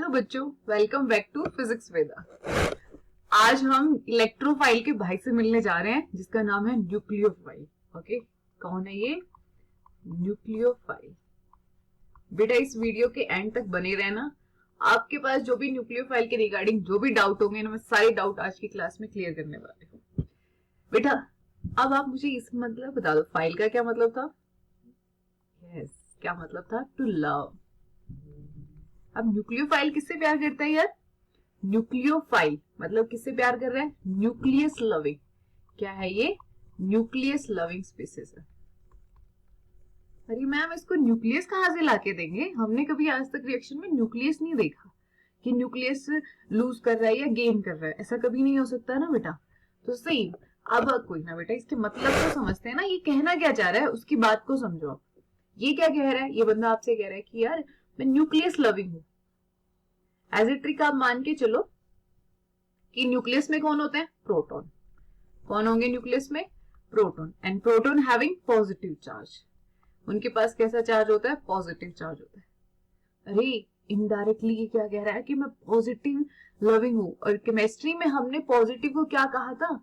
Hello बच्चों, welcome back to physics वेदा। आज हम इलेक्ट्रोफाइल के भाई से मिलने जा रहे हैं जिसका नाम है न्यूक्लियोफाइल। ओके, कौन है ये न्यूक्लियोफाइल? बेटा इस वीडियो के एंड तक बने रहना। आपके पास जो भी न्यूक्लियोफाइल के रिगार्डिंग जो भी डाउट होंगे ना, मैं सारे डाउट आज की क्लास में क्लियर करने वाले हूँ। बेटा अब आप मुझे इस मतलब बता दो, फाइल का क्या मतलब था? यस, क्या मतलब था? To love. अब न्यूक्लियोफाइल किससे प्यार करता है यार? न्यूक्लियोफाइल मतलब किससे प्यार कर रहा है? Nucleus loving. क्या है ये? न्यूक्लियस लविंग स्पीसीज है। अरे मैम, इसको न्यूक्लियस कहाँ से लाके देंगे? हमने कभी आज तक रिएक्शन में न्यूक्लियस नहीं देखा कि न्यूक्लियस लूज कर रहा है या गेन कर रहा है। ऐसा कभी नहीं हो सकता ना बेटा। तो सही। अब कोई ना बेटा, इसके मतलब को समझते हैं ना, ये कहना क्या चाह रहा है उसकी बात को समझो आप। ये क्या कह रहा है? ये बंदा आपसे कह रहा है कि यार मैं न्यूक्लियस लविंग हूं। एज ए ट्रिक आप मान के चलो कि न्यूक्लियस में कौन होते हैं? प्रोटॉन। कौन होंगे न्यूक्लियस में? Proton. And proton having positive charge. उनके पास कैसा चार्ज होता है? पॉजिटिव चार्ज होता है। अरे इनडायरेक्टली ये क्या कह रहा है कि मैं पॉजिटिव लविंग हूं। और केमिस्ट्री में हमने पॉजिटिव को क्या कहा था?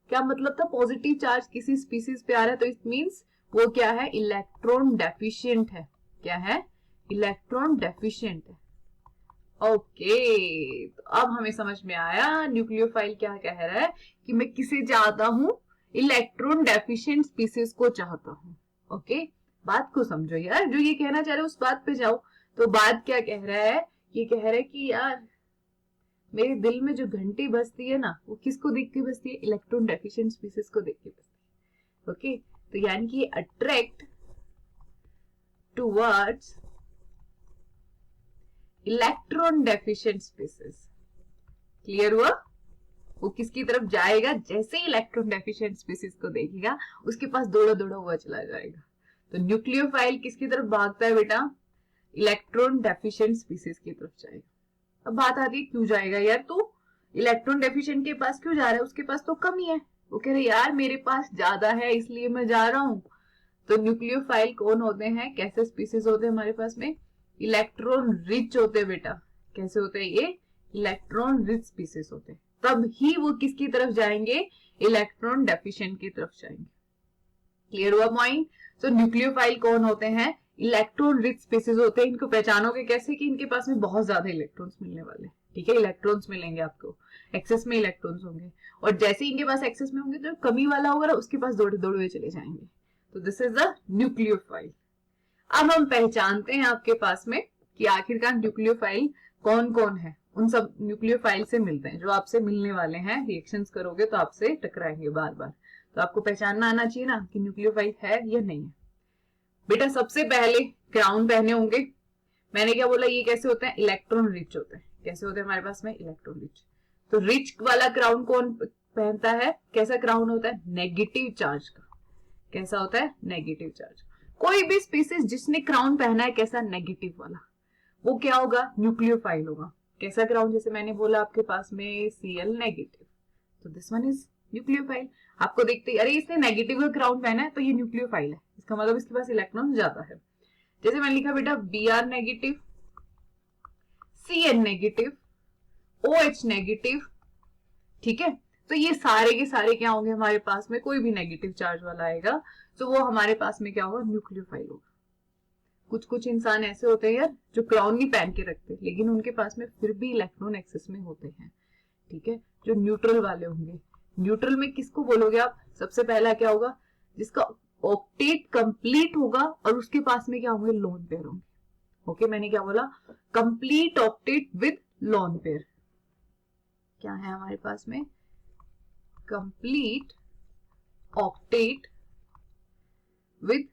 क्या मतलब था? पॉजिटिव चार्ज किसी स्पीसीज पे आ रहा है तो इट मींस वो क्या है? इलेक्ट्रॉन डेफिशिएंट है। क्या है? इलेक्ट्रॉन डेफिशिएंट है। ओके, तो अब हमें समझ में आया न्यूक्लियोफाइल क्या कह रहा है कि मैं किसे चाहता हूं? इलेक्ट्रॉन डेफिशिएंट स्पीसीज को चाहता हूं। ओके, बात को समझो यार, जो ये कहना चाह रहे हो उस बात पे जाओ। तो बात क्या कह रहा है? ये कह रहा है कि यार मेरे दिल में जो घंटी बजती है ना, वो किसको देख के बजती है? इलेक्ट्रॉन डेफिशिएंट स्पीसीज को देख के बजती है। ओके, तो यानी कि attract towards electron deficient species. Clear हुआ? वो किसकी तरफ जाएगा? जैसे ही इलेक्ट्रॉन डेफिशिएंट स्पीसीज को देखेगा उसके पास दौड़ा दौड़ा हुआ चला जाएगा। तो न्यूक्लियोफाइल किसकी तरफ भागता है बेटा? इलेक्ट्रॉन डेफिशिएंट स्पीसीज की तरफ जाएगा। अब बात आती है क्यों जाएगा यार तू? इलेक्ट्रॉन डेफिशिएंट के पास क्यों जा रहा है? उसके पास तो कम ही है। वो कह रहे यार मेरे पास ज्यादा है इसलिए मैं जा रहा हूं। तो न्यूक्लियोफाइल कौन होते हैं? कैसे स्पीसीज होते हैं हमारे पास में? इलेक्ट्रॉन रिच होते हैं बेटा। कैसे होते हैं ये? इलेक्ट्रॉन रिच स्पीसीज होते हैं। तब ही वो किसकी तरफ जाएंगे? इलेक्ट्रॉन डेफिशिएंट की तरफ जाएंगे। क्लियर हुआ पॉइंट? तो न्यूक्लियोफाइल कौन होते हैं? इलेक्ट्रॉन रिच स्पीसीज होते हैं। इनको पहचानोगे कैसे? कि इनके पास में बहुत ज्यादा इलेक्ट्रॉन्स मिलने वाले। ठीक है, इलेक्ट्रॉन्स मिलेंगे आपको, एक्सेस में इलेक्ट्रॉन्स होंगे। और जैसे इनके पास एक्सेस में होंगे तो कमी वाला होगा ना, उसके पास दौड़े दौड़े हुए चले जाएंगे। तो दिस इज द न्यूक्लियोफाइल। अब हम पहचानते हैं आपके पास में कि आखिरकार न्यूक्लियोफाइल कौन कौन है। उन सब न्यूक्लियोफाइल से मिलते हैं जो आपसे मिलने वाले हैं। रिएक्शंस करोगे तो आपसे टकराएंगे बार बार। तो आपको पहचानना आना चाहिए ना कि न्यूक्लियोफाइल है या नहीं है। बेटा सबसे पहले क्राउन पहने होंगे। मैंने क्या बोला? ये कैसे होते हैं? इलेक्ट्रॉन रिच होते हैं। कैसे होते हैं हमारे पास में? Electron rich. तो रिच वाला क्राउन कौन पहनता है? कैसा क्राउन होता है? नेगेटिव चार्ज का। कैसा होता है? Negative charge. कोई भी स्पीसीज जिसने क्राउन पहना है कैसा? नेगेटिव वाला, वो क्या होगा? न्यूक्लियोफाइल होगा। कैसा क्राउन? जैसे मैंने बोला आपके पास में Cl नेगेटिव, तो दिस वन इज न्यूक्लियोफाइल। आपको देखते अरे इसने नेगेटिव का क्राउन पहना है तो ये न्यूक्लियोफाइल है, इसका मतलब इसके पास इलेक्ट्रॉन ज्यादा है। जैसे मैंने लिखा बेटा Br negative, Cn negative, OH negative. ठीक है, तो ये सारे के सारे क्या होंगे हमारे पास में? कोई भी नेगेटिव चार्ज वाला आएगा तो वो हमारे पास में क्या होगा? न्यूक्लियोफाइल होगा। कुछ कुछ इंसान ऐसे होते हैं यार जो क्राउन नहीं पहन के रखते लेकिन उनके पास में फिर भी इलेक्ट्रॉन एक्सेस में होते हैं। ठीक है, जो न्यूट्रल वाले होंगे। न्यूट्रल में किसको बोलोगे आप? सबसे पहला क्या होगा? जिसका ऑक्टेट कंप्लीट होगा और उसके पास में क्या होंगे? लोन पेयर होंगे। ओके, मैंने क्या बोला? Complete octet with lone pair. क्या है हमारे पास में? Complete octet with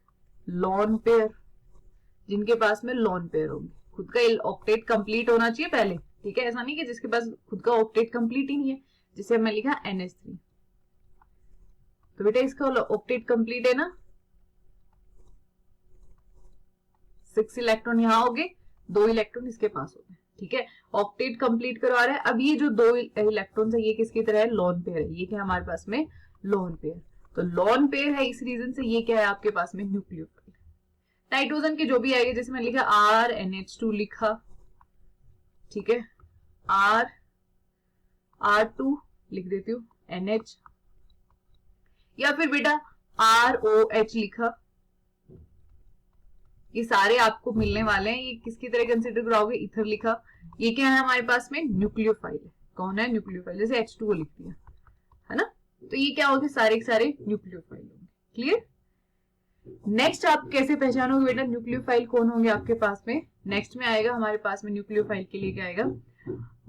lone pair. जिनके पास में लोन पेयर होंगे। खुद का ऑक्टेट कंप्लीट होना चाहिए पहले। ठीक है, ऐसा नहीं कि जिसके पास खुद का ऑक्टेट कंप्लीट ही नहीं है। जिसे मैं लिखा NH3, तो बेटा इसका ऑक्टेट कंप्लीट है ना। 6 इलेक्ट्रॉन यहां हो गए, 2 इलेक्ट्रॉन इसके पास हो गए। ठीक है, ऑक्टेट कंप्लीट करवा रहा है। अब ये जो 2 इलेक्ट्रॉन है ये किसकी तरह है? लोन पेयर है। ये क्या हमारे पास में? Lone pair. तो लोन पेयर है, इस रीजन से ये क्या है आपके पास में? न्यूक्लियोफाइल। नाइट्रोजन के जो भी आएगा, जैसे मैंने लिखा RNH2 लिखा, ठीक है, R2 लिख देती हूँ, NH, या फिर बेटा ROH लिखा। ये सारे आपको मिलने वाले हैं। ये किसकी तरह कंसिडर कराओगे, इथर लिखा। ये क्या है हमारे पास में, न्यूक्लियोफाइल है। कौन है, न्यूक्लियोफाइल, जैसे H2O लिख दिया है ना, तो ये क्या होगा, सारे के सारे न्यूक्लियोफाइल होंगे। क्लियर। नेक्स्ट आप कैसे पहचानोगे बेटा न्यूक्लियोफाइल कौन होंगे आपके पास में, नेक्स्ट में आएगा हमारे पास में न्यूक्लियोफाइल के लिए क्या आएगा,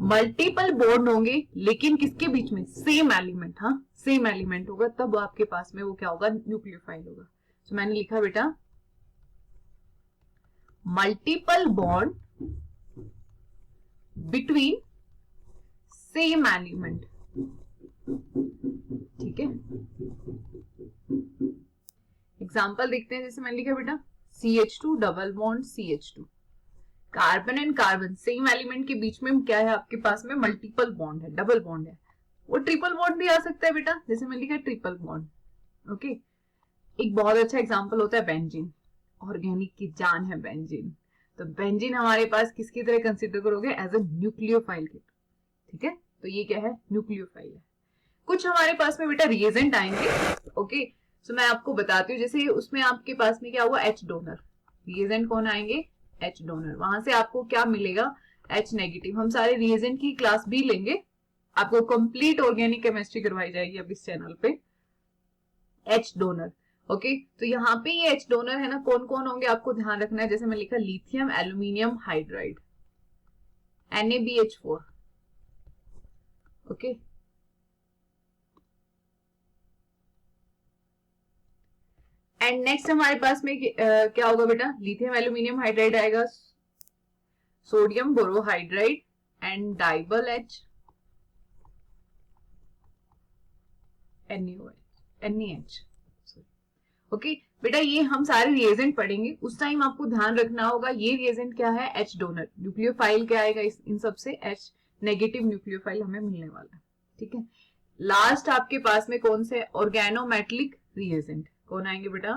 मल्टीपल बॉन्ड होंगे लेकिन किसके बीच में, सेम एलिमेंट। हाँ, सेम एलिमेंट होगा तब आपके पास में वो क्या होगा, न्यूक्लियोफाइल होगा। तो मैंने लिखा बेटा multiple bond between same element. ठीक है, एग्जाम्पल देखते हैं। जैसे मैंने लिखा बेटा CH2 double bond CH2, carbon and carbon same element के बीच में क्या है आपके पास में, मल्टीपल बॉन्ड है, डबल बॉन्ड है। वो ट्रिपल बॉन्ड भी आ सकता है बेटा, जैसे मैंने लिखा ट्रिपल बॉन्ड। ओके, एक बहुत अच्छा एग्जांपल होता है बेंजीन, ऑर्गेनिक की जान है बेंजीन। तो बेंजीन हमारे पास किसकी तरह कंसिडर करोगे, एज अ न्यूक्लियोफाइल के। ठीक है, तो ये क्या है, न्यूक्लियोफाइल है। कुछ हमारे पास में बेटा रिएजेंट आएंगे। ओके, तो मैं आपको बताती हूँ, जैसे उसमें आपके पास में क्या हुआ, H डोनर। रिएजेंट कौन आएंगे, H डोनर। वहां से आपको क्या मिलेगा, H नेगेटिव। हम सारे रिएजेंट की क्लास भी लेंगे, आपको कंप्लीट ऑर्गेनिक केमिस्ट्री करवाई जाएगी अब इस चैनल पे। H डोनर, ओके, तो यहाँ पे ये H डोनर है ना, कौन कौन होंगे आपको ध्यान रखना है। जैसे मैं लिखा lithium aluminium hydride, NaBH4। Okay, and next हमारे पास में क्या होगा बेटा, लिथियम एल्यूमिनियम हाइड्राइड आएगा, sodium borohydride and DIBAL H NaH। Okay बेटा, ये हम सारे रिएजेंट पढ़ेंगे, उस टाइम आपको ध्यान रखना होगा ये रिएजेंट क्या है, H डोनर। न्यूक्लियोफाइल क्या आएगा इन सबसे, H नेगेटिव न्यूक्लियोफाइल हमें मिलने वाला है। ठीक है, लास्ट आपके पास में कौन से, ऑर्गेनोमेटेलिक रिएजेंट कौन आएंगे बेटा,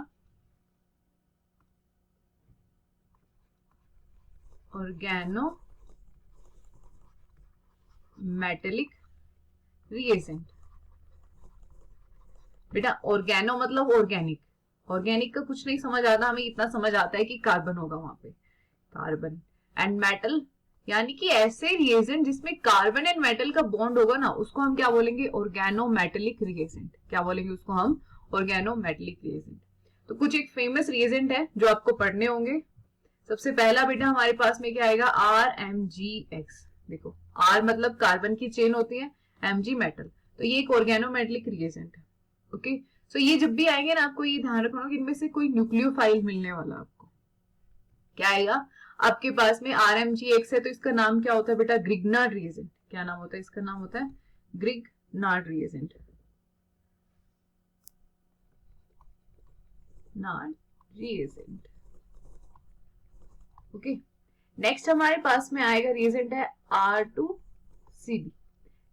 ऑर्गेनोमेटेलिक रिएजेंट। बेटा ऑर्गेनो मतलब ऑर्गेनिक, ऑर्गेनिक का कुछ नहीं समझ आता, हमें इतना समझ आता है कि कार्बन होगा वहां पे, कार्बन एंड मेटल, यानी कि ऐसे रिएजेंट जिसमें कार्बन एंड मेटल का बॉन्ड होगा ना, उसको हम क्या बोलेंगे, ऑर्गेनोमेटेलिक रिएजेंट। क्या बोलेंगे उसको हम, ऑर्गेनोमेटेलिक रिएजेंट। तो कुछ एक फेमस रिएजेंट है जो आपको पढ़ने होंगे। सबसे पहला बेटा हमारे पास में क्या आएगा, RMgX। देखो R मतलब कार्बन की चेन होती है, Mg मेटल, तो ये एक ऑर्गेनोमेटेलिक रिएजेंट है। ओके, सो ये जब भी आएंगे ना, आपको ये ध्यान रखना कि इनमें से कोई न्यूक्लियोफाइल मिलने वाला आपको क्या आएगा आपके पास में, RMgX है तो इसका नाम क्या होता है बेटा, ग्रिग्नार्ड रिएजेंट। क्या नाम होता है इसका, नाम होता है Grignard reagent, nard reagent. Okay, next हमारे पास में आएगा रिएजेंट है R2CD,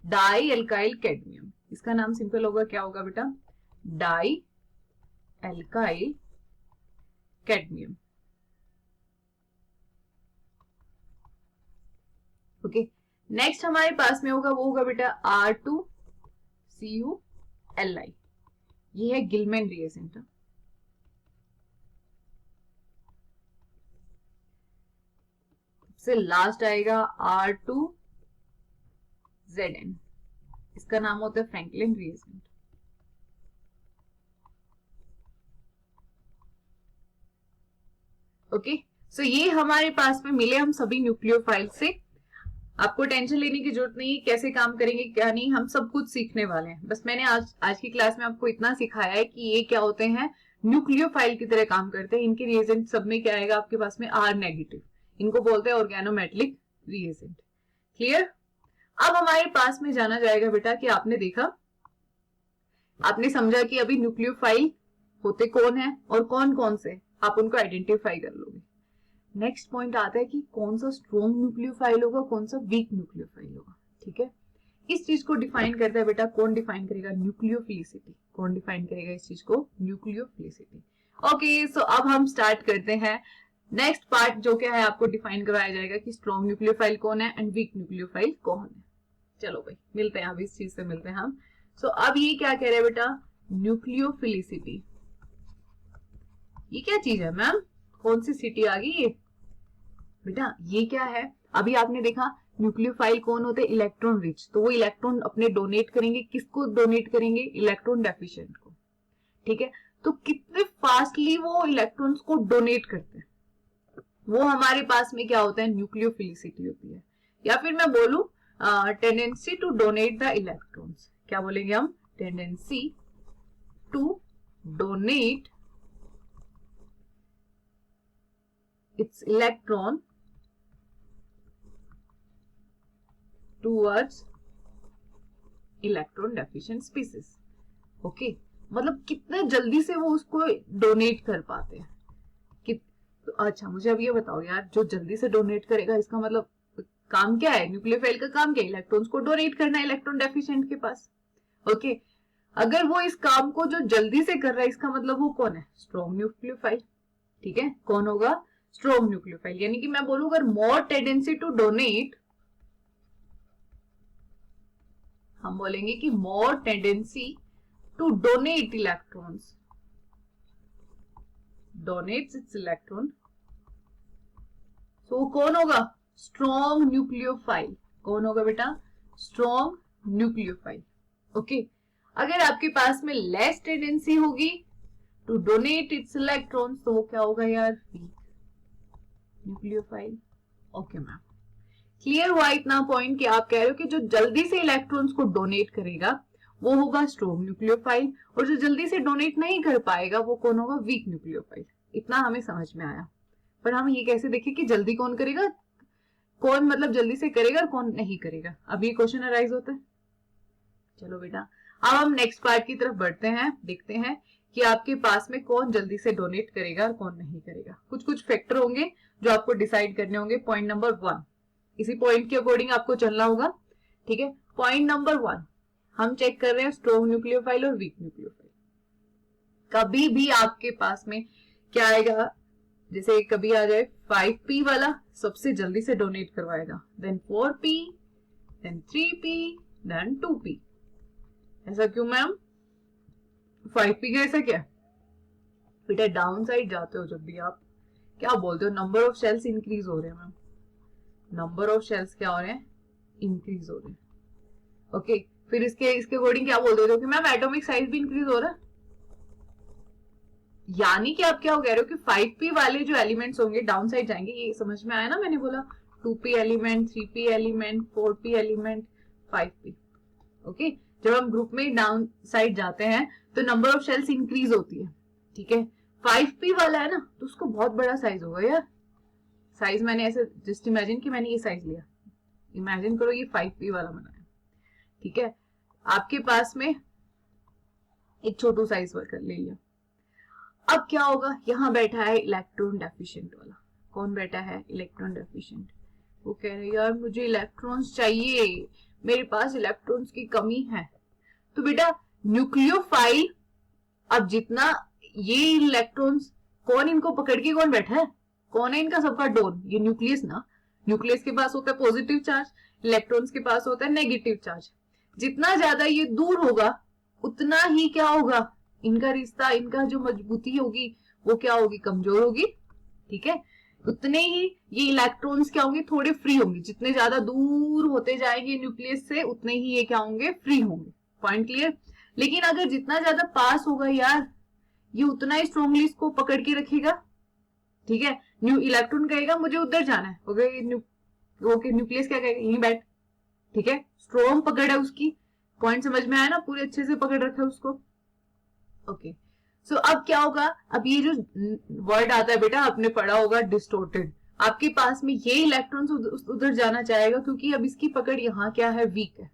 डाई एल्काइल कैडमियम। इसका नाम सिंपल होगा, क्या होगा बेटा, dialkyl cadmium. Okay, next हमारे पास में होगा, वो होगा बेटा R2CuLi। ये है गिलमैन रिएजेंट। से लास्ट आएगा R2Zn, इसका नाम होता है फ्रैंकलिन रिएजेंट। ओके, सो ये हमारे पास में मिले हम सभी न्यूक्लियोफाइल से। आपको टेंशन लेने की जरूरत नहीं है कैसे काम करेंगे क्या नहीं, हम सब कुछ सीखने वाले हैं। बस मैंने आज की क्लास में आपको इतना सिखाया है कि ये क्या होते हैं, न्यूक्लियोफाइल की तरह काम करते हैं। इनके रिएजेंट सब में क्या आएगा आपके पास में, R नेगेटिव, इनको बोलते हैं ऑर्गेनोमेटेलिक रिएजेंट। क्लियर। अब हमारे पास में जाना जाएगा बेटा कि आपने देखा, आपने समझा कि अभी न्यूक्लियोफाइल होते कौन है और कौन कौन से, आप उनको आइडेंटिफाई कर लोगे। नेक्स्ट पॉइंट आता है कि कौन सा स्ट्रॉन्ग न्यूक्लियोफाइल होगा, कौन सा वीक न्यूक्लियोफाइल होगा। ठीक है, इस चीज को डिफाइन करता है बेटा, कौन डिफाइन करेगा, न्यूक्लियोफिलिसिटी। कौन डिफाइन करेगा इस चीज को, न्यूक्लियोफिलिसिटी। ओके, सो अब हम स्टार्ट करते हैं नेक्स्ट पार्ट जो क्या है आपको डिफाइन करवाया जाएगा कि स्ट्रॉन्ग न्यूक्लियोफाइल कौन है एंड वीक न्यूक्लियोफाइल कौन है। चलो भाई मिलते हैं, अभी इस चीज से मिलते हैं हम। सो अब ये क्या कह रहे हैं बेटा, न्यूक्लियोफिलिसिटी। ये क्या चीज है मैम, कौन सी सिटी आ गई ये बेटा, ये क्या है? अभी आपने देखा न्यूक्लियोफाइल कौन होते हैं, इलेक्ट्रॉन रिच, तो वो इलेक्ट्रॉन अपने डोनेट करेंगे, किसको डोनेट करेंगे, इलेक्ट्रॉन डेफिशिएंट को। ठीक है, तो कितने फास्टली वो इलेक्ट्रॉन्स को डोनेट करते हैं, वो हमारे पास में क्या होता है, न्यूक्लियोफिलिसिटी होती है। या फिर मैं बोलूं tendency to donate the electrons, क्या बोलेंगे हम, tendency to donate its electron towards electron deficient species. Okay, मतलब कितने जल्दी से वो उसको डोनेट कर पाते हैं तो अच्छा मुझे अब ये बताओ यार, जो जल्दी से डोनेट करेगा इसका मतलब काम क्या है, न्यूक्लियोफाइल का काम क्या है, इलेक्ट्रॉन्स को डोनेट करना इलेक्ट्रॉन डेफिशिएंट के पास। ओके, अगर वो इस काम को जो जल्दी से कर रहा है इसका मतलब वो कौन है, स्ट्रॉन्ग न्यूक्लियोफाइल। ठीक है, कौन होगा, स्ट्रॉन्ग न्यूक्लियोफाइल। यानी कि मैं बोलूं अगर मोर टेंडेंसी टू डोनेट, हम बोलेंगे कि more tendency to donate electrons, donates its electron, तो कौन होगा, स्ट्रॉन्ग न्यूक्लियोफाइल। कौन होगा बेटा, स्ट्रॉन्ग न्यूक्लियोफाइल। ओके, अगर आपके पास में लेस टेंडेंसी होगी टू डोनेट इट्स इलेक्ट्रॉन्स तो वो क्या होगा यार, weak nucleophile. Okay ma'am, clear हुआ इतना पॉइंट कि आप कह रहे हो कि जो जल्दी से इलेक्ट्रॉन्स को डोनेट करेगा वो होगा स्ट्रॉन्ग न्यूक्लियोफाइल, और जो जल्दी से डोनेट नहीं कर पाएगा वो कौन होगा, वीक न्यूक्लियोफाइल। इतना हमें समझ में आया। पर हम ये कैसे देखें कि जल्दी कौन करेगा, कौन मतलब जल्दी से करेगा और कौन नहीं करेगा, अब ये क्वेश्चन अराइज होता है। चलो बेटा, अब हम नेक्स्ट पार्ट की तरफ बढ़ते हैं, देखते हैं कि आपके पास में कौन जल्दी से डोनेट करेगा और कौन नहीं करेगा। कुछ कुछ फैक्टर होंगे जो आपको डिसाइड करने होंगे। पॉइंट नंबर 1, इसी पॉइंट के अकॉर्डिंग आपको चलना होगा। ठीक है, पॉइंट नंबर 1 हम चेक कर रहे हैं स्ट्रॉन्ग न्यूक्लियोफाइल और वीक न्यूक्लियोफाइल। कभी भी आपके पास में क्या आएगा, जैसे कभी आ जाए 5p वाला सबसे जल्दी से डोनेट करवाएगा, then 4p, then 3p, then 2p। ऐसा क्यों मैम, 5p का ऐसा क्या बेटा, डाउन साइड जाते हो जब भी आप क्या बोलते हो, नंबर ऑफ शेल्स इंक्रीज हो रहे हैं मैम, नंबर ऑफ शेल्स क्या हो रहे हैं, इंक्रीज हो रहे हैं। ओके, फिर इसके अकॉर्डिंग क्या बोल देते हो कि मैम एटॉमिक साइज भी इंक्रीज हो रहा है। यानी कि आप क्या कह रहे हो कि 5p वाले जो एलिमेंट्स होंगे डाउन साइड जाएंगे, ये समझ में आया ना, मैंने बोला 2p element, 3p element, 4p element, 5p। Okay, जब हम ग्रुप में डाउन साइड जाते हैं तो नंबर ऑफ शेल्स इंक्रीज होती है। ठीक है, 5p वाला है ना तो उसको बहुत बड़ा साइज होगा यार, साइज मैंने ऐसे जस्ट इमेजिन कि मैंने ये साइज लिया, इमेजिन करो ये 5p वाला बनाया। ठीक है, आपके पास में एक छोटू साइज वर्कर ले लिया। अब क्या होगा, यहां बैठा है इलेक्ट्रॉन डेफिशिएंट वाला। कौन बैठा है, इलेक्ट्रॉन डेफिशिएंट। वो कह रहे यार मुझे इलेक्ट्रॉन्स चाहिए, मेरे पास इलेक्ट्रॉन्स की कमी है। तो बेटा न्यूक्लियोफाइल, अब जितना ये इलेक्ट्रॉन्स, कौन इनको पकड़ के कौन बैठा है, कौन है इनका सबका डोन, ये न्यूक्लियस ना। न्यूक्लियस के पास होता है पॉजिटिव चार्ज, इलेक्ट्रॉन्स के पास होता है नेगेटिव चार्ज। जितना ज्यादा ये दूर होगा उतना ही क्या होगा, इनका रिश्ता, इनका जो मजबूती होगी वो क्या होगी, कमजोर होगी। ठीक है, उतने ही ये इलेक्ट्रॉन्स क्या होंगे, थोड़े फ्री होंगे। जितने ज्यादा दूर होते जाएंगे न्यूक्लियस से उतने ही ये क्या होंगे, फ्री होंगे। Point clear. लेकिन अगर जितना ज्यादा पास होगा यार, ये उतना ही स्ट्रॉन्गली इसको पकड़ के रखेगा। ठीक है, इलेक्ट्रॉन कहेगा मुझे उधर जाना है, ओके न्यूक्लियस क्या कहेगा, यहीं बैठ। ठीक है, स्ट्रॉन्ग पकड़ है उसकी। पॉइंट समझ में आया ना, पूरे अच्छे से पकड़ रखा है उसको। ओके, सो अब क्या होगा, अब ये जो वर्ड आता है बेटा आपने पढ़ा होगा डिस्टोर्टेड, आपके पास में ये इलेक्ट्रॉन उधर जाना चाहेगा क्योंकि अब इसकी पकड़ यहाँ क्या है, वीक है।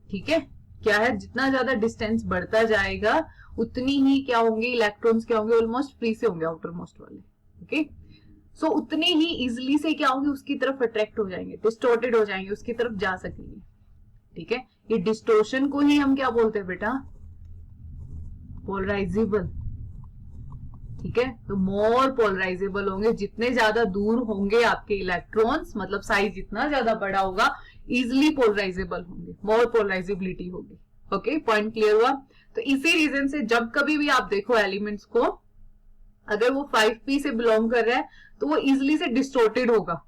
ठीक है, क्या है, जितना ज्यादा डिस्टेंस बढ़ता जाएगा उतनी ही क्या होंगे, इलेक्ट्रॉन्स क्या होंगे, ऑलमोस्ट फ्री से होंगे आउटर मोस्ट वाले। ओके, सो उतने ही इजिली से क्या होंगे, उसकी तरफ अट्रैक्ट हो जाएंगे, डिस्टोर्टेड हो जाएंगे, उसकी तरफ जा सकेंगे। ठीक है, ये डिस्टोर्शन को ही हम क्या बोलते हैं बेटा, पोलराइजेबल। ठीक है, तो मोर पोलराइजेबल होंगे। जितने ज्यादा दूर होंगे आपके इलेक्ट्रॉन्स, मतलब साइज जितना ज्यादा बड़ा होगा, इजिली पोलराइजेबल होंगे, मोर पोलराइजेबिलिटी होगी। ओके, पॉइंट क्लियर हुआ। तो इसी रीजन से जब कभी भी आप देखो एलिमेंट्स को, अगर वो 5p से बिलोंग कर रहा है तो वो इजिली से डिस्टोर्टेड होगा।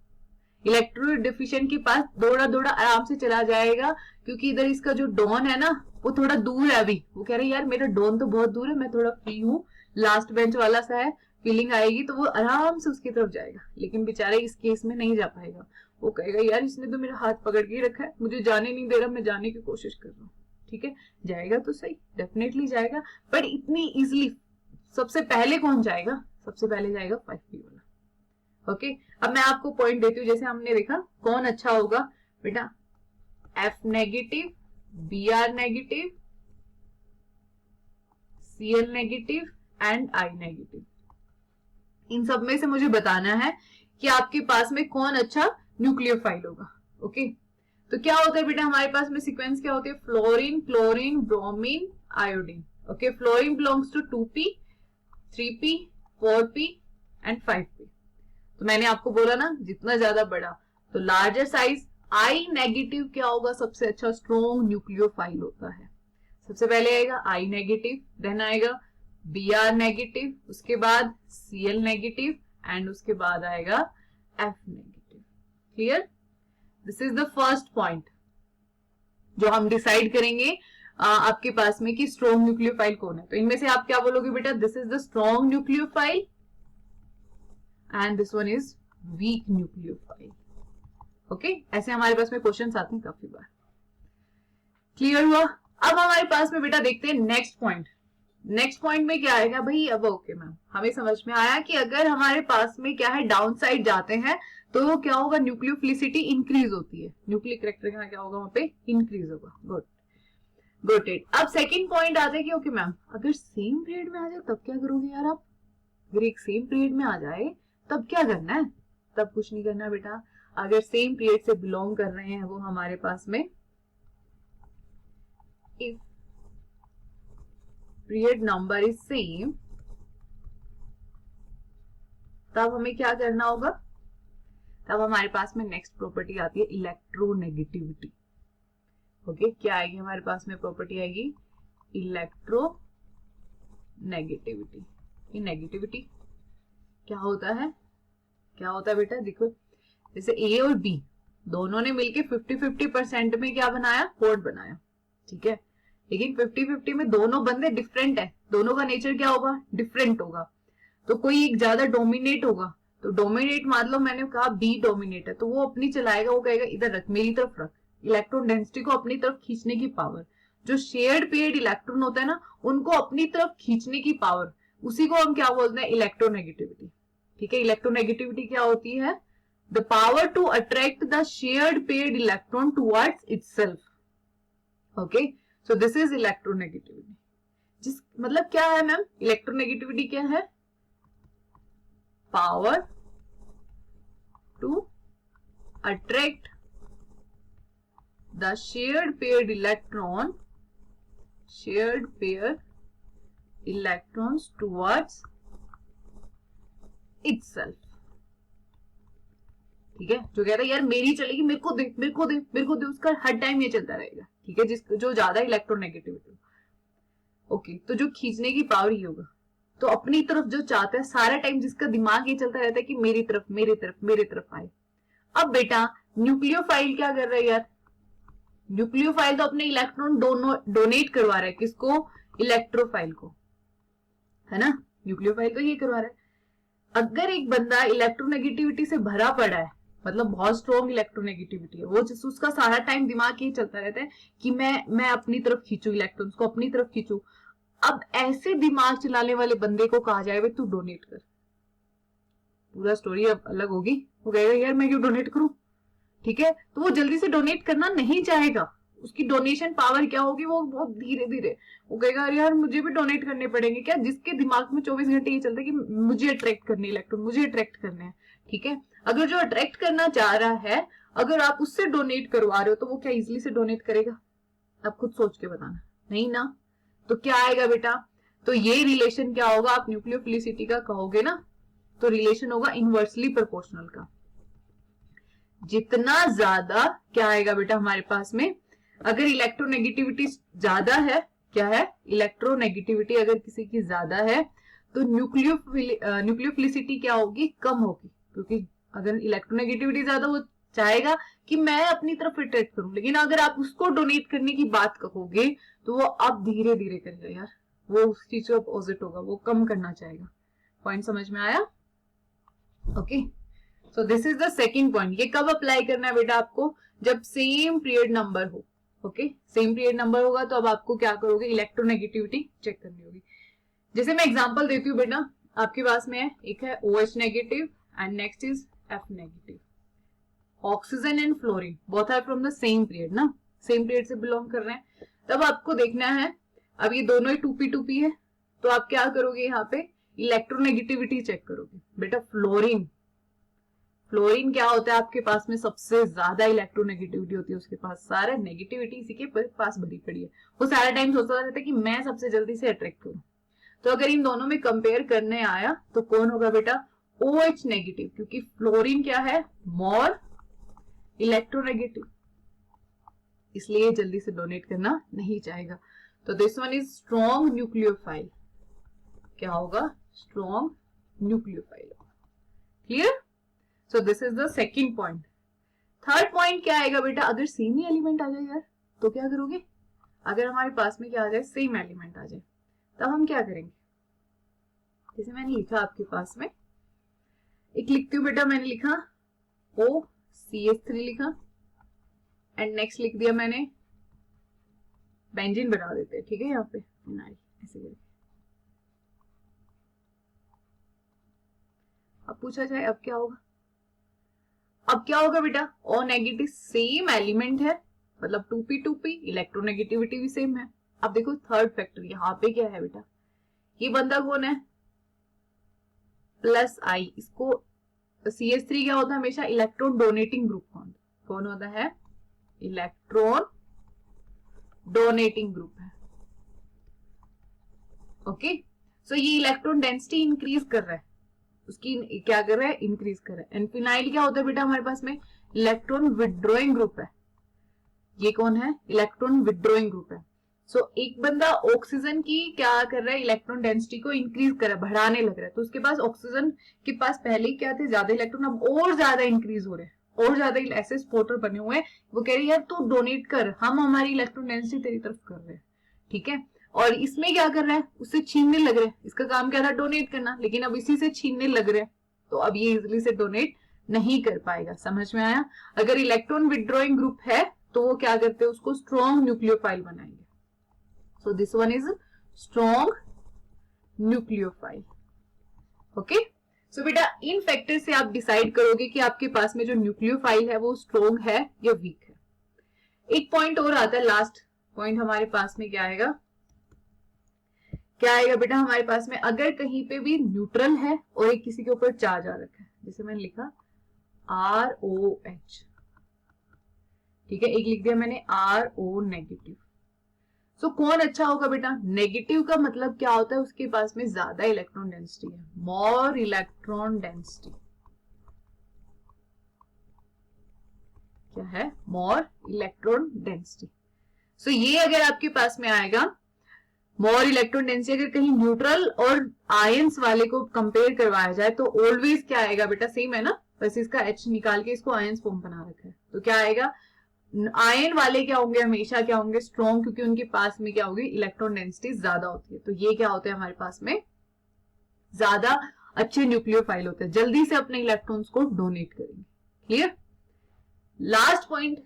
इलेक्ट्रोड डिफिशिएंट के पास दौड़ा दौड़ा आराम से चला जाएगा, क्योंकि इधर इसका जो डॉन है ना वो थोड़ा दूर है। अभी वो कह रहे यार मेरा डॉन तो बहुत दूर है, मैं थोड़ा फ्री हूँ, लास्ट बेंच वाला सा है, फीलिंग आएगी तो वो आराम से उसकी तरफ जाएगा। लेकिन बेचारे इस केस में नहीं जा पाएगा, वो कहेगा यार इसने तो मेरा हाथ पकड़ के रखा है, मुझे जाने नहीं दे रहा, मैं जाने की कोशिश कर रहा हूँ। ठीक है, जाएगा तो सही, डेफिनेटली जाएगा, पर इतनी इजिली सबसे पहले कौन जाएगा? सबसे पहले जाएगा 5p वाला। ओके, अब मैं आपको पॉइंट देती हूँ। जैसे हमने देखा कौन अच्छा होगा बेटा, F negative, Br negative, Cl negative and I negative. इन सब में से मुझे बताना है कि आपके पास में कौन अच्छा न्यूक्लियोफाइल होगा। ओके, तो क्या होता है बेटा हमारे पास में सीक्वेंस क्या होती है? Fluorine, chlorine, bromine, iodine. Okay, fluorine belongs to 2p, 3p, 4p and 5p। तो मैंने आपको बोला ना जितना ज्यादा बड़ा तो लार्जर साइज। आई नेगेटिव क्या होगा? सबसे अच्छा स्ट्रॉन्ग न्यूक्लियोफाइल होता है। सबसे पहले आएगा आई नेगेटिव, देन आएगा Br नेगेटिव, उसके बाद Cl नेगेटिव एंड उसके बाद आएगा F negative. Clear? This is the first point जो हम डिसाइड करेंगे आपके पास में कि स्ट्रॉन्ग न्यूक्लियोफाइल कौन है। तो इनमें से आप क्या बोलोगे बेटा? This is the strong nucleophile and this one is weak nucleophile. Okay, ऐसे हमारे पास में क्वेश्चंस आते हैं काफी बार। क्लियर हुआ? अब हमारे पास में बेटा देखते हैं नेक्स्ट पॉइंट। नेक्स्ट पॉइंट में क्या आएगा भाई? अब ओके मैम, हमें समझ में आया कि अगर हमारे पास में क्या है, डाउन साइड जाते हैं तो क्या होगा? न्यूक्लियोफिलिसिटी इंक्रीज होती है, न्यूक्लियर कैरेक्टर का क्या होगा? वहां पे इंक्रीज होगा। Good, good it. अब सेकंड पॉइंट आते हैं कि ओके मैम अगर सेम पीरियड में आ जाए तब क्या करोगे यार आप? अगर एक सेम पीरियड में आ जाए तब क्या करना है? तब कुछ नहीं करना बेटा। अगर सेम पीरियड से बिलोंग कर रहे हैं वो हमारे पास में, if period number is same, तब हमें क्या करना होगा? तब हमारे पास में नेक्स्ट प्रॉपर्टी आती है इलेक्ट्रोनेगेटिविटी। ओके, क्या आएगी हमारे पास में? प्रॉपर्टी आएगी इलेक्ट्रोनेगेटिविटी। ये नेगेटिविटी क्या होता है? क्या होता है बेटा? देखो, जैसे ए और बी दोनों ने मिलके 50-50% में क्या बनाया? कोड बनाया। ठीक है, लेकिन 50-50 में दोनों बंदे डिफरेंट है, दोनों का नेचर क्या होगा? डिफरेंट होगा। तो कोई एक ज्यादा डोमिनेट होगा, तो डोमिनेट मान लो मैंने कहा बी डोमिनेट है, तो वो अपनी चलाएगा, वो कहेगा इधर रख, मेरी तरफ रख। इलेक्ट्रॉन डेंसिटी को अपनी तरफ खींचने की पावर, जो शेयर्ड पेयर्ड इलेक्ट्रॉन होता है ना, उनको अपनी तरफ खींचने की पावर, उसी को हम क्या बोलते हैं? इलेक्ट्रोनेगेटिविटी। ठीक है, इलेक्ट्रोनेगेटिविटी क्या होती है? The power to attract the shared paired electron towards itself. Okay, so this is electronegativity. जिस मतलब क्या है मैम? इलेक्ट्रोनेगेटिविटी क्या है? Power to attract the shared paired electrons towards itself. ठीक है, जो कहता है यार मेरी चलेगी, मेरे को दे, मेरे को दे, मेरे को दे, उसका हर टाइम ये चलता रहेगा। ठीक है, जो ज्यादा इलेक्ट्रोनेगेटिविटी। ओके, तो जो खींचने की पावर ही होगा, तो अपनी तरफ जो चाहता है सारा टाइम, जिसका दिमाग ये चलता रहता है कि मेरी तरफ मेरी तरफ मेरी तरफ आए। अब बेटा न्यूक्लियोफाइल क्या कर रहा है यार? न्यूक्लियोफाइल तो अपने इलेक्ट्रॉन डोनेट करवा रहा है, किसको? इलेक्ट्रोफाइल को, है ना? न्यूक्लियोफाइल तो ये करवा रहा है। अगर एक बंदा इलेक्ट्रोनेगेटिविटी से भरा पड़ा है, मतलब बहुत स्ट्रॉन्ग इलेक्ट्रोनेगेटिविटी है, वो उसका सारा टाइम दिमाग ये चलता रहता है कि मैं अपनी तरफ खींचू, इलेक्ट्रॉन्स को अपनी तरफ खींचू। अब ऐसे दिमाग चलाने वाले बंदे को कहा जाए तू डोनेट कर। पूरा स्टोरी अब अलग होगी, वो कहेगा यार मैं क्यों डोनेट करूं? ठीक है, तो वो जल्दी से डोनेट करना नहीं चाहेगा। उसकी डोनेशन पावर क्या होगी? वो बहुत धीरे धीरे वो कहेगा अरे यार मुझे भी डोनेट करने पड़ेंगे। क्या? जिसके दिमाग में 24 घंटे ये चलता है कि मुझे अट्रैक्ट करने इलेक्ट्रॉन, मुझे अट्रैक्ट करने हैं। ठीक है, अगर जो अट्रैक्ट करना चाह रहा है, अगर आप उससे डोनेट करवा रहे हो तो वो क्या इजिली से डोनेट करेगा? आप खुद सोच के बताना, नहीं ना? तो क्या आएगा बेटा? तो ये रिलेशन क्या होगा, आप न्यूक्लियोफिलिसिटी का कहोगे ना, तो रिलेशन होगा इनवर्सली प्रोपोर्शनल का। जितना ज्यादा क्या आएगा बेटा हमारे पास में, अगर इलेक्ट्रोनेगेटिविटी ज्यादा है, क्या है, इलेक्ट्रोनेगेटिविटी अगर किसी की ज्यादा है तो न्यूक्लियोफिलिसिटी क्या होगी, कम होगी। क्योंकि अगर इलेक्ट्रोनेगेटिविटी ज्यादा, वो चाहेगा कि मैं अपनी तरफ अट्रैक्ट करूं, लेकिन अगर आप उसको डोनेट करने की बात कहोगे तो वो आप धीरे धीरे करेगा यार, वो उस चीज का अपोजिट होगा, वो कम करना चाहेगा। पॉइंट समझ में आया? Okay, so this is the second point. ये कब अप्लाई करना है बेटा आपको, जब सेम पीरियड नंबर हो। ओके, सेम पीरियड नंबर होगा तो अब आपको क्या करोगे, इलेक्ट्रोनेगेटिविटी चेक करनी होगी। जैसे मैं एग्जांपल देती हूँ बेटा, आपके पास में है, एक है OH negative and next is F negative. Oxygen and fluorine both are from the same period ना, सेम पीरियड से बिलोंग कर रहे हैं। तब आपको देखना है, अब ये दोनों ही 2p2p है, तो आप क्या करोगे, यहाँ पे इलेक्ट्रोनेगेटिविटी चेक करोगे। बेटा फ्लोरीन क्या होता है आपके पास में, सबसे ज्यादा इलेक्ट्रोनेगेटिविटी होती है उसके पास, सारा नेगेटिविटी इसी के पास भरी पड़ी है। वो सारा टाइम सोचता रहता है कि मैं सबसे जल्दी से अट्रैक्ट करूं। तो अगर इन दोनों में कंपेयर करने आया तो कौन होगा बेटा, OH नेगेटिव, क्योंकि फ्लोरीन क्या है, मोर इलेक्ट्रोनेगेटिव, इसलिए जल्दी से डोनेट करना नहीं चाहेगा। तो this one is strong nucleophile. क्या होगा, strong nucleophile. Clear? So this is the second point. Third point क्या आएगा बेटा, अगर सेम ही एलिमेंट आ जाए यार तो क्या करोगे, अगर हमारे पास में क्या आ जाए, सेम एलिमेंट आ जाए, तब हम क्या करेंगे। जैसे मैंने लिखा आपके पास में, एक लिखती हूँ बेटा, मैंने लिखा OCH3 लिखा एंड नेक्स्ट लिख दिया मैंने बेंजीन बना देते हैं, ठीक है, यहाँ पे ऐसे करके। अब पूछा जाए अब क्या होगा, अब क्या होगा बेटा, O नेगेटिव सेम एलिमेंट है, मतलब 2p2p, इलेक्ट्रोनेगेटिविटी भी सेम है। अब देखो थर्ड फैक्टर, यहाँ पे क्या है बेटा, ये बंदा कौन है, +I। इसको CH3 क्या होता है हमेशा, इलेक्ट्रॉन डोनेटिंग ग्रुप। कौन होता है, इलेक्ट्रॉन डोनेटिंग ग्रुप है। ओके, सो ये इलेक्ट्रॉन डेंसिटी इंक्रीज कर रहा है, उसकी क्या कर रहा है, इंक्रीज कर रहा है। एंड फिनाइल क्या होता है बेटा हमारे पास में, इलेक्ट्रॉन विड्रॉइंग ग्रुप है। ये कौन है, इलेक्ट्रॉन विड्रॉइंग ग्रुप है। सो एक बंदा ऑक्सीजन की क्या कर रहा है, इलेक्ट्रॉन डेंसिटी को इंक्रीज कर रहा है, बढ़ाने लग रहा है। तो उसके पास, ऑक्सीजन के पास पहले क्या थे, ज्यादा इलेक्ट्रॉन, अब और ज्यादा इंक्रीज हो रहे हैं, और ज्यादा ऐसे स्पोर्टर बने हुए हैं। वो कह रही है यार तू डोनेट कर, हम हमारी इलेक्ट्रॉन डेंसिटी तेरी तरफ कर रहे हैं, ठीक है। और इसमें क्या कर रहा है, उससे छीनने लग रहे हैं। इसका काम क्या था, डोनेट करना, लेकिन अब इसी से छीनने लग रहे हैं, तो अब ये इजिली से डोनेट नहीं कर पाएगा। समझ में आया? अगर इलेक्ट्रॉन विड्रॉइंग ग्रुप है तो वो क्या करते हैं, उसको स्ट्रॉन्ग न्यूक्लियोफाइल बनाएंगे। So this one is strong nucleophile. Okay, so बेटा इन फैक्टर से आप डिसाइड करोगे कि आपके पास में जो न्यूक्लियोफाइल है वो स्ट्रॉन्ग है या वीक है। एक पॉइंट और आता है, लास्ट पॉइंट हमारे पास में क्या आएगा, क्या आएगा बेटा हमारे पास में, अगर कहीं पे भी न्यूट्रल है और एक किसी के ऊपर चार्ज आ रखा है, जैसे मैंने लिखा ROH, ठीक है, एक लिख दिया मैंने RO नेगेटिव। सो कौन अच्छा होगा बेटा, नेगेटिव का मतलब क्या होता है, उसके पास में ज्यादा इलेक्ट्रॉन डेंसिटी है, मोर इलेक्ट्रॉन डेंसिटी। क्या है, मोर इलेक्ट्रॉन डेंसिटी। सो ये अगर आपके पास में आएगा मोर इलेक्ट्रॉन डेंसिटी, अगर कहीं न्यूट्रल और आयंस वाले को कंपेयर करवाया जाए तो ऑलवेज क्या आएगा बेटा, सेम है ना, बस इसका H निकाल के इसको आयंस फॉर्म बना रखा है। तो क्या आएगा, आयन वाले क्या होंगे, हमेशा क्या होंगे, स्ट्रॉन्ग, क्योंकि उनके पास में क्या होगी, इलेक्ट्रॉन डेंसिटी ज्यादा होती है। तो ये क्या होते हैं हमारे पास में, ज्यादा अच्छे न्यूक्लियोफाइल होते हैं, जल्दी से अपने इलेक्ट्रॉन्स को डोनेट करेंगे। क्लियर? लास्ट पॉइंट,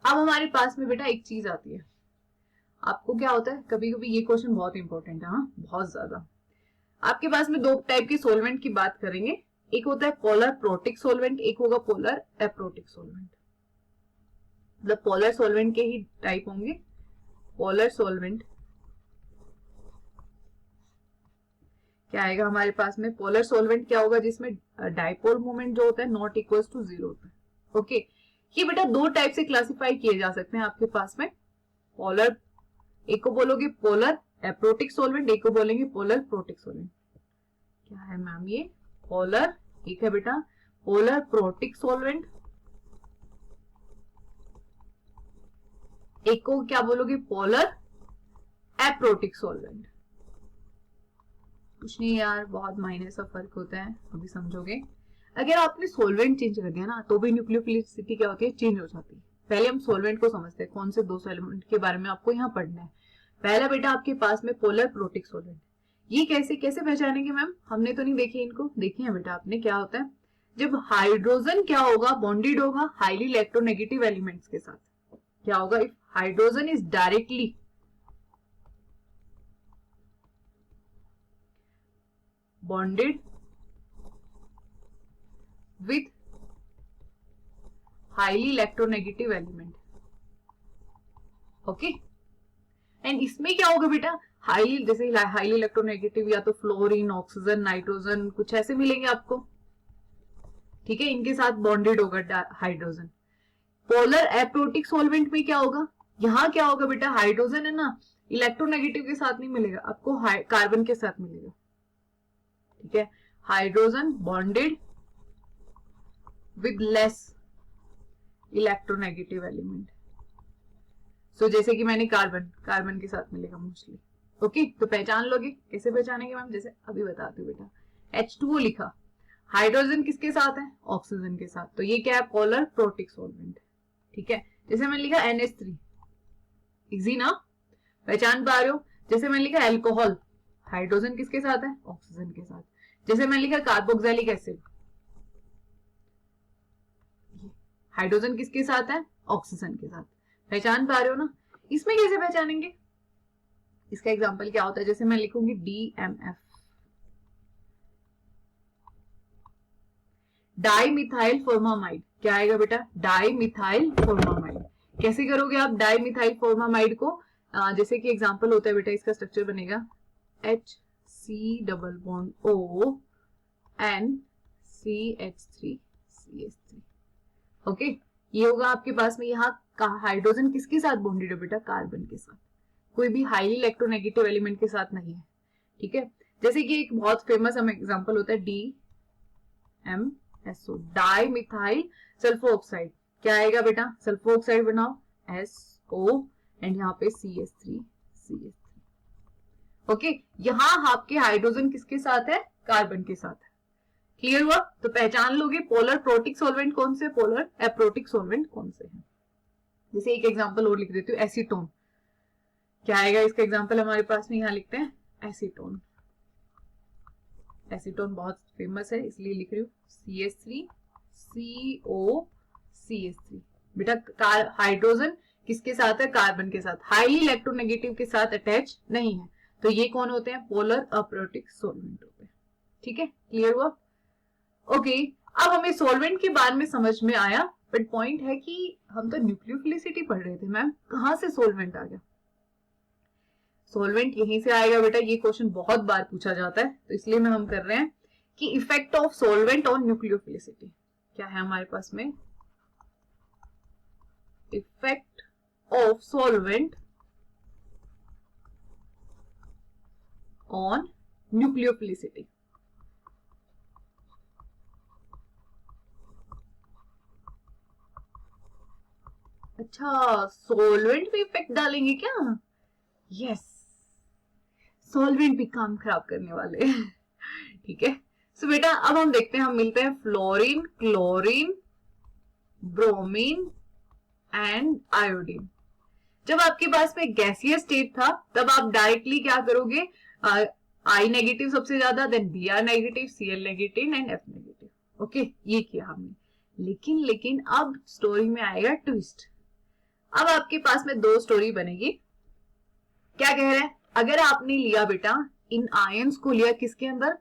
अब हमारे पास में बेटा एक चीज आती है, आपको क्या होता है, कभी कभी ये क्वेश्चन बहुत इंपॉर्टेंट है, हाँ बहुत ज्यादा। आपके पास में दो टाइप के सोलवेंट की बात करेंगे, एक होता है पोलर प्रोटिक सोलवेंट, एक होगा पोलर एप्रोटिक सोलवेंट। मतलब पोलर सोलवेंट के ही टाइप होंगे। पोलर सोलवेंट क्या आएगा हमारे पास में, पोलर सोलवेंट क्या होगा, जिसमें डाइपोल मोमेंट जो होता है नॉट इक्वल टू 0 होता है। ओके, ये बेटा दो टाइप से क्लासिफाई किए जा सकते हैं आपके पास में। पोलर, एक को बोलोगे पोलर एप्रोटिक सोलवेंट, एक को बोलेंगे पोलर प्रोटिक सोलवेंट। क्या है मैम ये? पोलर, एक है बेटा पोलर प्रोटिक सोलवेंट, एक को क्या बोलोगे? Polar aprotic solvent. कुछ नहीं यार, बहुत माइनर सा फर्क होता है, अभी समझोगे। अगर आपने सोलवेंट चेंज कर दिया ना तो भी न्यूक्लियोफिलिसिटी क्या होती है? चेंज हो जाती है। पहले हम सोलवेंट को समझते हैं, कौन से दो सोलवेंट के बारे में आपको यहाँ पढ़ना है। पहला बेटा आपके पास में पोलर प्रोटिक सोलवेंट, ये कैसे कैसे पहचानेंगे मैम? हमने तो नहीं देखे इनको, देखे हैं बेटा आपने। क्या होता है? जब हाइड्रोजन क्या होगा? बॉन्डेड होगा हाईली इलेक्ट्रोनेगेटिव एलिमेंट्स के साथ। क्या होगा? If hydrogen is directly bonded with highly electronegative element, okay. And इसमें क्या होगा बेटा? हाईली, जैसे हाईली इलेक्ट्रोनेगेटिव या तो फ्लोरीन, ऑक्सीजन, नाइट्रोजन, कुछ ऐसे मिलेंगे आपको, ठीक है। इनके साथ बॉन्डेड होगा हाइड्रोजन। पोलर एप्रोटिक सोलवेंट में क्या होगा? यहाँ क्या होगा बेटा? हाइड्रोजन है ना, इलेक्ट्रोनेगेटिव के साथ नहीं मिलेगा आपको, कार्बन के साथ मिलेगा, ठीक है। Hydrogen bonded with less electronegative element. So जैसे कि मैंने कार्बन के साथ मिलेगा मोस्टली, ओके। तो पहचान लोगे, कैसे पहचानेंगे मैम? जैसे अभी बताती हूँ बेटा, H2O लिखा, हाइड्रोजन किसके साथ है? ऑक्सीजन के साथ, तो ये क्या है? पोलर प्रोटिक सोलवेंट, ठीक है। जैसे मैंने लिखा NH3, इजी ना, पहचान पा रहे हो? जैसे मैंने लिखा एल्कोहल, हाइड्रोजन किसके साथ है? ऑक्सीजन के साथ। जैसे मैंने लिखा कार्बोक्सिलिक एसिड, हाइड्रोजन किसके साथ है? ऑक्सीजन के साथ। पहचान पा रहे हो ना? इसमें कैसे पहचानेंगे? इसका एग्जांपल क्या होता है? जैसे मैं लिखूंगी DMF, डाइमिथाइल फॉर्मामाइड। क्या आएगा बेटा? Dimethyl formamide. कैसे करोगे आप डाइमिथाइल फॉर्मामाइड को? जैसे कि एग्जांपल होता है बेटा, इसका स्ट्रक्चर बनेगा HC double bond O and CH3CH3, okay. ये होगा आपके पास में। यहाँ हाइड्रोजन किसके साथ बॉन्डेड है बेटा? कार्बन के साथ, कोई भी हाईली इलेक्ट्रोनेगेटिव एलिमेंट के साथ नहीं है, ठीक है। जैसे कि एक बहुत फेमस हम एग्जांपल होता है DMSO, di methyl sulpho oxide. क्या आएगा बेटा? सल्फो ऑक्साइड बनाओ SO एंड यहाँ पे CH3CH3, ओके। यहाँ आपके हाइड्रोजन किसके साथ है? कार्बन के साथ है। क्लियर हुआ? तो पहचान लोगे पोलर प्रोटिक सोलवेंट कौन से, पोलर एप्रोटिक सोलवेंट कौन से हैं। जैसे एक एग्जांपल और लिख देती हूँ, एसीटोन। क्या आएगा इसका एग्जांपल हमारे पास में? यहाँ लिखते हैं एसीटोन। एसीटोन बहुत फेमस है इसलिए लिख रही हूँ CH3COCH3। बेटा हाइड्रोजन किसके साथ है? कार्बन के साथ, हाईली इलेक्ट्रोनेगेटिव के साथ अटैच नहीं है, तो ये कौन होते हैं? पोलर एप्रोटिक सोलवेंट होते हैं, ठीक है। क्लियर हुआ? ओके। अब हमें सॉल्वेंट के बारे में समझ में आया, बट पॉइंट है कि हम तो न्यूक्लियोफिलिसिटी पढ़ रहे थे मैम, कहां से सॉल्वेंट आ गया? सॉल्वेंट यहीं से आएगा बेटा, ये क्वेश्चन बहुत बार पूछा जाता है, तो इसलिए में हम कर रहे हैं कि effect of solvent on nucleophilicity. क्या है हमारे पास में? Effect of solvent on nucleophilicity. अच्छा, सॉल्वेंट भी इफेक्ट डालेंगे क्या? यस, सॉल्वेंट भी काम खराब करने वाले हैं, ठीक है। सो बेटा अब हम देखते हैं, हम मिलते हैं fluorine, chlorine, bromine and iodine. जब आपके पास में गैसियस स्टेट था तब आप डायरेक्टली क्या करोगे? आई नेगेटिव सबसे ज्यादा, then Br negative, Cl negative and F negative, okay. ये किया हमने। लेकिन अब स्टोरी में आएगा ट्विस्ट। अब आपके पास में दो स्टोरी बनेगी। क्या कह रहे हैं? अगर आपने लिया बेटा इन आयंस को लिया किसके अंदर?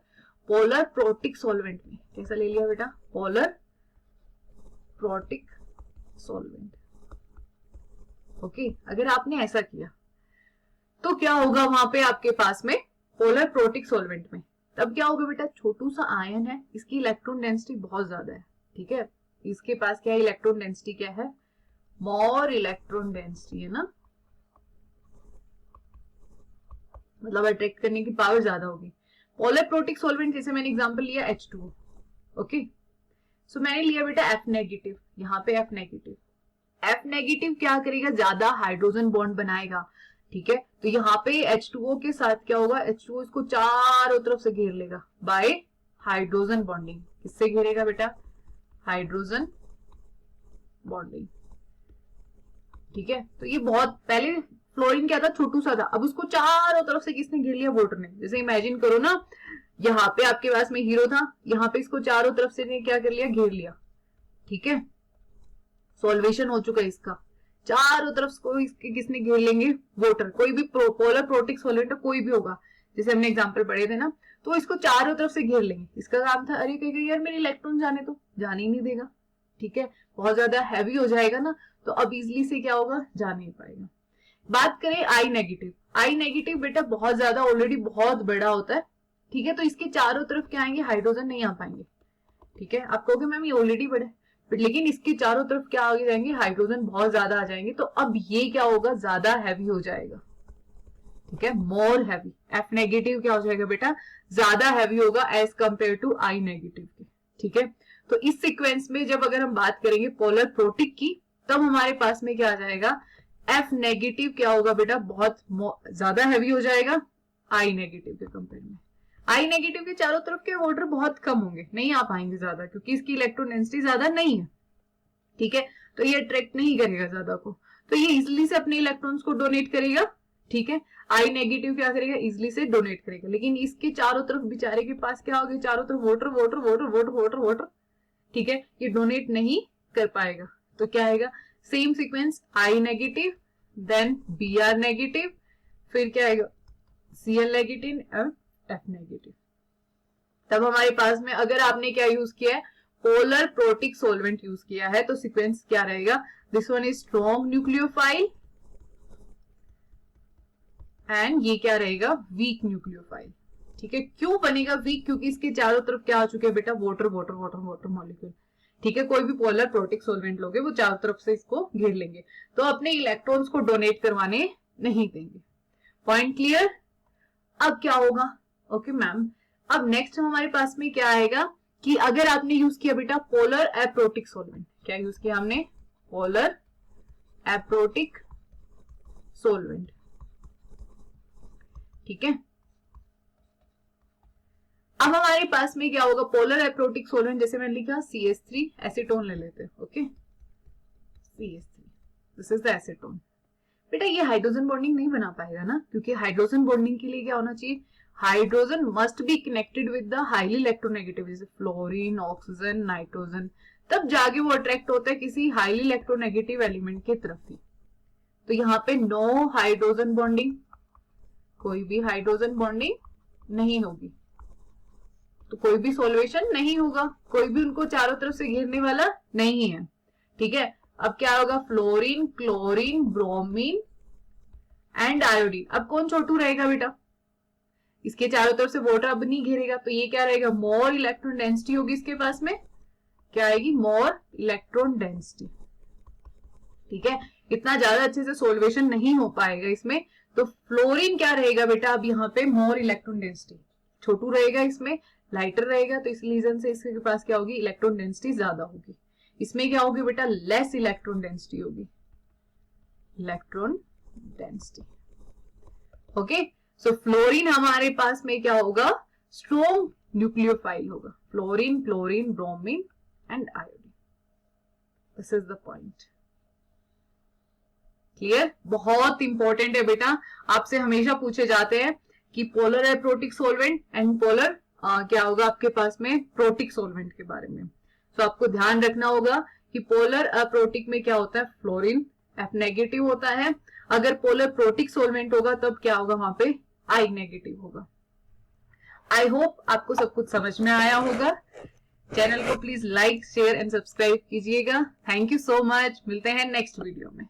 पोलर प्रोटिक सॉल्वेंट में। कैसा ले लिया बेटा? Polar protic solvent, okay. अगर आपने ऐसा किया तो क्या होगा वहां पे आपके पास में पोलर प्रोटिक सॉल्वेंट में? तब क्या होगा बेटा? छोटू सा आयन है, इसकी इलेक्ट्रॉन डेंसिटी बहुत ज्यादा है, ठीक है। इसके पास क्या है? इलेक्ट्रॉन डेंसिटी क्या है? मोर इलेक्ट्रॉन डेंसिटी है ना, मतलब अट्रैक्ट करने की पावर ज्यादा होगी। पोलर प्रोटिक सॉल्वेंट जैसे मैंने एग्जांपल लिया H2O, ओके। सो मैंने लिया बेटा F नेगेटिव, यहाँ पे F नेगेटिव। F नेगेटिव क्या करेगा, ज्यादा हाइड्रोजन बॉन्ड बनाएगा, ठीक है। तो यहाँ पे H2O के साथ क्या होगा, H2O इसको चारों तरफ से घेर लेगा बाय हाइड्रोजन बॉन्डिंग। किससे घेरेगा बेटा, हाइड्रोजन बॉन्डिंग, ठीक है। तो ये बहुत, पहले फ्लोरीन क्या था, छोटू सा था, अब उसको चारों तरफ से किसने घेर लिया, वाटर ने। जैसे इमेजिन करो ना, यहाँ पे आपके पास में हीरो था, यहाँ पे इसको चारों तरफ से ने क्या कर लिया, घेर लिया, ठीक है। सॉल्वेशन हो चुका है इसका, चारों तरफ को इसके किसने घेर लेंगे, वाटर। कोई भी पोलर प्रोटिक सॉल्वेंट कोई भी होगा, जैसे हमने एग्जांपल पढ़े थे ना, तो इसको चारों तरफ से घेर लेंगे। इसका काम था, अरे कहेगा यार मेरे इलेक्ट्रॉन जाने तो, जाने ही नहीं देगा, ठीक है। बहुत ज्यादा हैवी हो जाएगा ना, तो अब इजिली से क्या होगा, जा नहीं पाएगा। बात करें आई नेगेटिव, आई नेगेटिव बेटा बहुत ज्यादा ऑलरेडी बहुत बड़ा होता है, ठीक है। तो इसके चारों तरफ क्या आएंगे, हाइड्रोजन नहीं आ पाएंगे, ठीक है। आप कहोगे मैम ये ऑलरेडी बड़ा है, लेकिन इसके चारों तरफ क्या आगे जाएंगे, हाइड्रोजन बहुत ज्यादा आ जाएंगे। तो अब ये क्या होगा, ज्यादा हैवी हो जाएगा, ठीक है, मोर हैवी। एफ नेगेटिव क्या हो जाएगा बेटा, ज्यादा हैवी होगा as compare to I negative के, ठीक है। तो इस सीक्वेंस में जब अगर हम बात करेंगे पोलर प्रोटिक की, तब हमारे पास में क्या आ जाएगा, एफ नेगेटिव क्या होगा बेटा, बहुत ज्यादा हैवी हो जाएगा आई नेगेटिव के कंपेयर में। आई नेगेटिव के चारों तरफ के वाटर बहुत कम होंगे, नहीं आ पाएंगे ज्यादा, क्योंकि इसकी इलेक्ट्रॉन डेंसिटी ज्यादा नहीं है, ठीक है। तो ये अट्रैक्ट नहीं करेगा ज्यादा को, तो ये इजिली से अपने इलेक्ट्रॉन्स को डोनेट करेगा, ठीक है। आई नेगेटिव क्या करेगा, इजिली से डोनेट करेगा। लेकिन इसके चारों तरफ बेचारे के पास क्या होगा, चारों तरफ water water water water water water, ठीक है, ये डोनेट नहीं कर पाएगा। तो क्या आएगा, same sequence, I negative then B R negative, फिर क्या आएगा, Cl नेगेटिव और F नेगेटिव। तब हमारे पास में अगर आपने क्या यूज किया है, पोलर प्रोटिक सॉल्वेंट यूज किया है, तो सीक्वेंस क्या रहेगा, this one is strong nucleophile and ये क्या रहेगा, वीक न्यूक्लियोफाइल, ठीक है। क्यों बनेगा वीक, क्योंकि इसके चारों तरफ क्या आ चुके हैं बेटा, water water water water molecule, ठीक है। कोई भी पोलर प्रोटिक सॉल्वेंट लोगे वो चारों तरफ से इसको घेर लेंगे, तो अपने इलेक्ट्रॉन्स को डोनेट करवाने नहीं देंगे। Point clear. अब क्या होगा, ओके मैम, अब नेक्स्ट हमारे पास में क्या आएगा कि अगर आपने यूज किया बेटा पोलर एप्रोटिक सॉल्वेंट, क्या यूज किया हमने, पोलर एप्रोटिक सॉल्वेंट, ठीक है। अब हमारे पास में क्या होगा, पोलर एप्रोटिक सॉल्वेंट, जैसे मैंने लिखा CH3 एसीटोन ले लेते हैं, okay, CH3 this is the acetone. बेटा ये हाइड्रोजन बॉन्डिंग नहीं बना पाएगा ना, क्योंकि हाइड्रोजन बॉन्डिंग के लिए क्या होना चाहिए, hydrogen must be connected with the highly electronegative, जैसे फ्लोरीन, ऑक्सीजन, नाइट्रोजन, तब जाके वो अट्रैक्ट होता है किसी हाईली इलेक्ट्रोनेगेटिव एलिमेंट की तरफ ही। तो यहाँ पे नो हाइड्रोजन बॉन्डिंग, कोई भी हाइड्रोजन बॉन्डिंग नहीं होगी, तो कोई भी सॉल्वेशन नहीं होगा, कोई भी उनको चारों तरफ से घेरने वाला नहीं है, ठीक है। अब क्या होगा, fluorine, chlorine, bromine and iodine. अब कौन छोटू रहेगा बेटा, इसके चारों तरफ से वाटर अब नहीं घेरेगा, तो ये क्या रहेगा, मोर इलेक्ट्रॉन डेंसिटी होगी इसके पास में, क्या आएगी, मोर इलेक्ट्रॉन डेंसिटी, ठीक है। इतना ज्यादा अच्छे से सॉल्वेशन नहीं हो पाएगा इसमें, तो फ्लोरीन क्या रहेगा बेटा, अब यहाँ पे मोर इलेक्ट्रॉन डेंसिटी, छोटू रहेगा इसमें, लाइटर रहेगा, तो इस रीजन से इसके पास क्या होगी, इलेक्ट्रॉन डेंसिटी ज्यादा होगी। इसमें क्या होगी बेटा, लेस इलेक्ट्रॉन डेंसिटी होगी, इलेक्ट्रॉन डेंसिटी, ओके। सो फ्लोरीन हमारे पास में क्या होगा, स्ट्रॉन्ग न्यूक्लियोफाइल होगा, fluorine, chlorine, bromine and iodine, this is the point. Clear, बहुत इंपॉर्टेंट है बेटा, आपसे हमेशा पूछे जाते हैं कि polar aprotic solvent and polar क्या होगा आपके पास में, प्रोटिक सॉल्वेंट के बारे में। तो आपको ध्यान रखना होगा कि पोलर अप्रोटिक में क्या होता है, फ्लोरीन F नेगेटिव होता है, अगर पोलर प्रोटिक सॉल्वेंट होगा तब क्या होगा, वहां पे I नेगेटिव होगा। आई होप आपको सब कुछ समझ में आया होगा। चैनल को please like, share and subscribe कीजिएगा। थैंक यू सो मच, मिलते हैं नेक्स्ट वीडियो में।